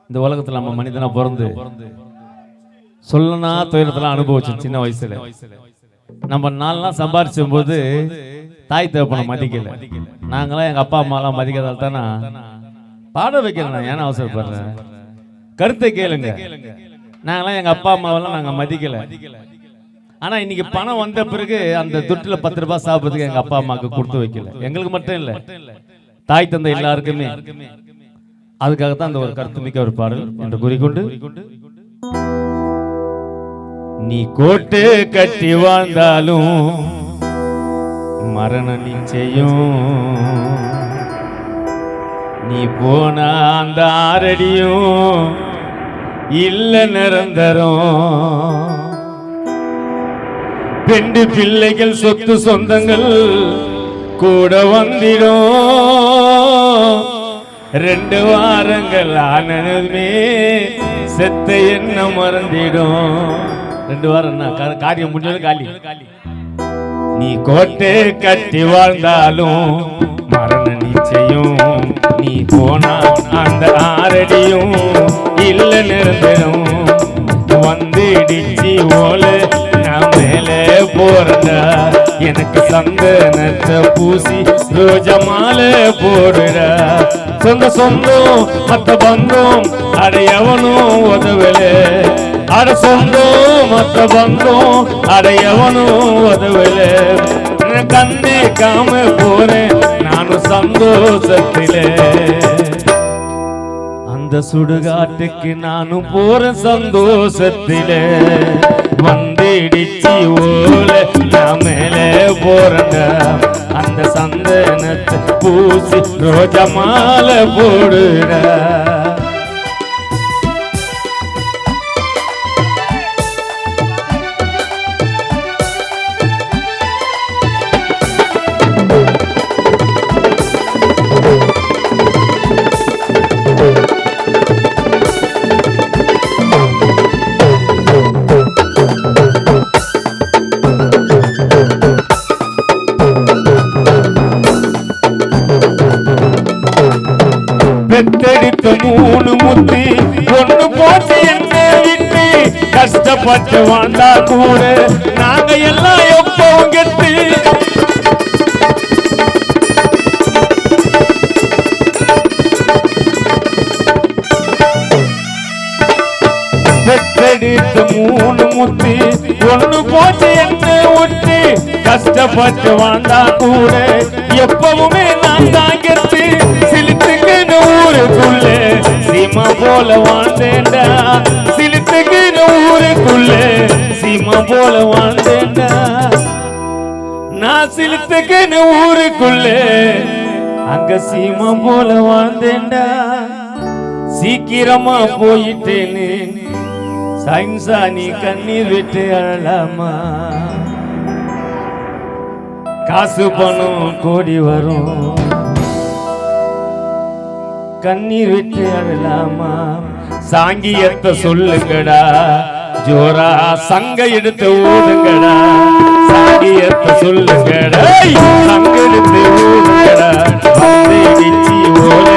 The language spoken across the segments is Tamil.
இந்த உலகத்துல நம்ம மனிதனா பிறந்து சொல்லனா துயரத்தெல்லாம் அனுபவிச்சோம். சின்ன வயசுல நம்ம 4 நாள் சம்பாரிச்சும் போது தாய் தகப்பனை மதிக்கல. நாங்களாம் எங்க அப்பா அம்மாலாம் மதிக்காதால் தானே பாட வைக்கிறேன். ஏன்னா அவசரப்படுறேன், கருத்தை கேளுங்க. நாங்களாம் எங்க அப்பா அம்மாவெல்லாம் நாங்க மதிக்கல. ஆனா இன்னைக்கு பணம் வந்த பிறகு அந்த துட்டுல 10 ரூபாய் சாப்பிட்றதுக்கு எங்க அப்பா அம்மாவுக்கு கொடுத்து வைக்கல. எங்களுக்கு மட்டும் இல்ல, தாய் தந்தை எல்லாருக்குமே. அதுக்காகத்தான் அந்த ஒரு கருத்து மிக்க ஒரு பாடல் என்று கூறிக்கொண்டு, நீ கோட்டு கட்டி வாழ்ந்தாலும் மரண நிச்சயம், நீ போன அந்த 6 அடியும் இல்ல நிரந்தரம். 2 பிள்ளைகள் சொத்து சொந்தங்கள் கூட வந்திடும். 2 வாரங்கள் ஆனதுமே செத்த என்ன மறந்திடும். 2 வாரம் என்ன காரியம் முடிஞ்சது காலி. நீ கோட்டை கட்டி வாழ்ந்தாலும் மரண நிச்சயம், நீ போனா அந்த 6 அடியும் இல்ல நிரந்தரம். வந்துடுச்சு ஓல நான் மேலே போறடா, எனக்கு சந்தனத்தை பூசி ரோஜா மாலை போடுடா. சொந்த சொந்தம் மத்த பந்தம் அடையவனும் உதவல, அட சொந்தம் மத்த பந்தம் அடையவனும் உதவல. கண்ணே காம போறேன் நானும் சந்தோஷத்திலே, அந்த சுடுகாட்டுக்கு நானும் போறேன் சந்தோஷத்திலே. வந்துடுச்சு ஓல நான் மேலே போறேன்டா, அந்த சந்தனத்தை பூசி ரோஜா மாலை போடுடா. பெத்தெடுத்த 3 முத்தி ஒண்ணு போட்டு என்ன விட்டு கஷ்டப்பட்டு வாழ்ந்தா கூட நாங்க எல்லாம் எப்பவும் கெட்டு. பெத்தெடுத்த 3 முத்தி ஒண்ணு போட்டு என்ன விட்டு கஷ்டப்பட்டு வாழ்ந்தா கூட எப்பவுமே நான் தான் கெட்டு. சிலித்துக்கு ஊருக்குள்ள சீமா போல வாழ்ந்தேன்டா, சிலித்துக்கு ஊருக்குள்ள சீமா போல வாழ்ந்தேன்டா. நான் சிலித்துக்கு ஊருக்குள்ள அங்க சீமா போல வாழ்ந்தேன்டா. சீக்கிரமா போயிட்டேன்னு சைன்ஸா நீ கண்ணீர் விட்டு அழலாமா? காசு பணம் கோடி வரும், கண்ணீர் விட்டு அழலாமா? சாங்கியத்தை சொல்லுங்கடா, ஜோரா சங்க எடுத்து ஊதுங்கடா. சாங்கியத்தை சொல்லுங்கடா, சங்க எடுத்து ஊதுங்கடா. வந்துடுச்சு ஓல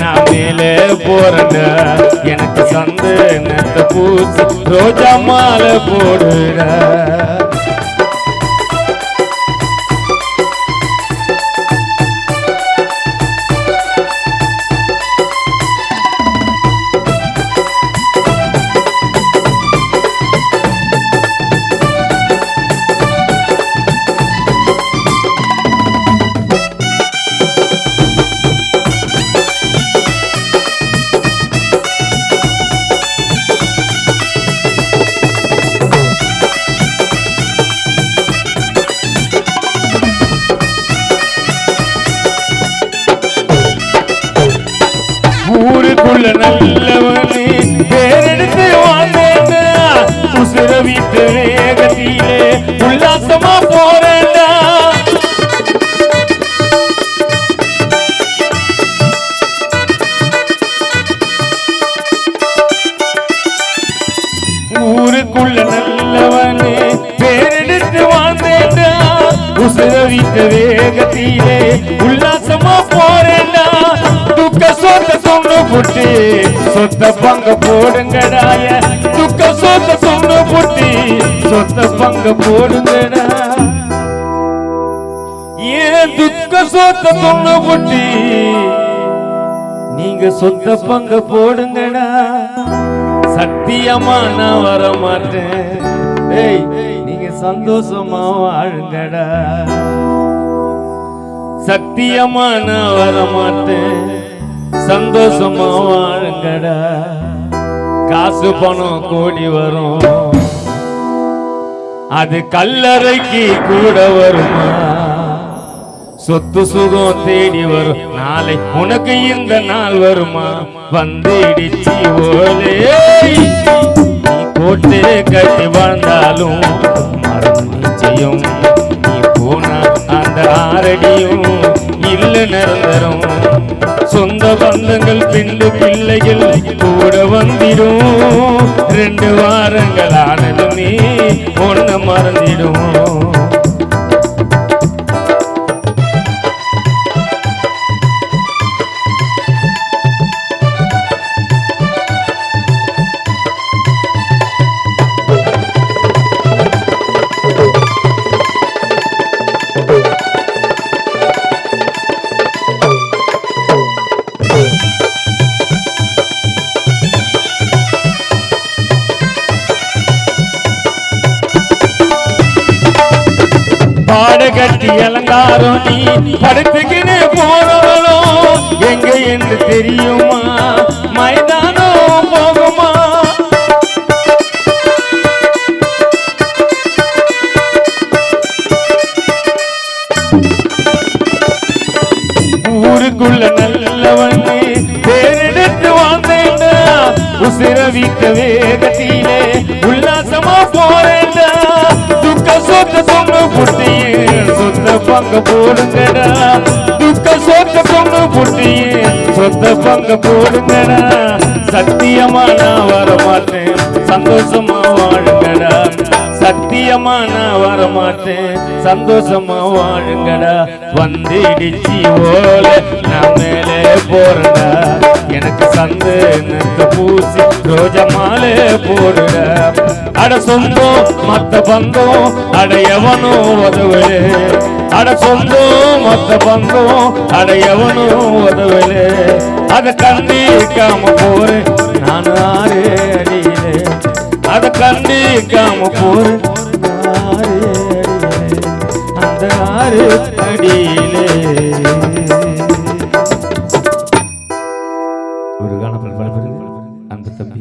நான் மேலே போறேன்டா, எனக்கு சந்தனத்தை பூசி ரோஜா மாலை போடுடா. ஊருக்குள்ள நல்லவனே பேரெடுத்து வாழ்ந்தேன்டா, உசுர வீட்டு வேகத்திலே உல்லாசமா போறேன்டா. ஊருக்குள்ள நல்லவனே பேரெடுத்து வாழ்ந்தேன்டா, உசுர வீட்டு விட்ட வேகத்திலே உல்லாசமா போறேன்டா துக்க சொத்த சொன்னு புட்டி சொத்த பங்க போடுங்கடாய துக்க சொத்த சொன்னு புட்டி சொத்த பங்க போடுங்கடா ஏன் துக்க சொத்த சொன்னு புட்டி நீங்க சொத்த பங்க போடுங்கடா சத்தியமா நான் வர மாட்டேன் நீங்க சந்தோஷமா வாழுங்கடா சத்தியமா நான் வர மாட்டேன் சந்தோஷமா வாழுங்கடா காசு பணம் கோடி வரும் அது கல்லறைக்கு கூட வருமா சொத்து சுகம் தேடி வரும் நாளை உனக்கு இந்த நாள் வருமா வந்துடுச்சு ஓலே நீ கோட்டை கட்டி வாழ்ந்தாலும் மரம் நிச்சயம் நீ போனா அந்த ஆரடியும் இல்ல நிரந்தரம் சொந்த பந்தங்கள் பிண்டு பிள்ளைகள் கூட வந்திடும் 2 வாரங்கள் ஆனதுமே ஒன்ன மறந்திடும் பாடகட்டி அலங்காரம் நீ படுத்துக்கினே போறவளோ எங்க என்று தெரியுமா மைதானம் போகுமா ஊருக்குள்ள நல்லவன் பேரெடுத்து வாழ்ந்தேன்டா உசிர வீட்ட வேகத்திலே உல்லாசமா போறேன்டா துக்க சொத்த சொன்னு புட்டியே சொத்த பங்க போடுங்கடா துக்க சொத்த சொன்னு புட்டியே சொத்த பங்க போடுங்கடா சத்தியமா நான் வர மாட்டேன் சந்தோஷமா வாழுங்கடா சத்தியமா நான் வர மாட்டேன் சந்தோஷமா வாழுங்கடா வந்துடுச்சு ஓல நான் மேலே போறடா எனக்கு சந்தனத்தை பூசி ரோஜா மாலை போடுடா அட சொந்தம் மத்த பந்தம் அட எவனோ உதவலே அட சொந்தம் மத்த பந்தம் அட எவனோ உதவலே அத கண்டிக்காம போறேன் நான் ஆரே அடியிலே அத கண்டிக்காம போறேன் அந்த ஆறு அடியிலே ஒரு காணப்பல் பல அந்த தம்பி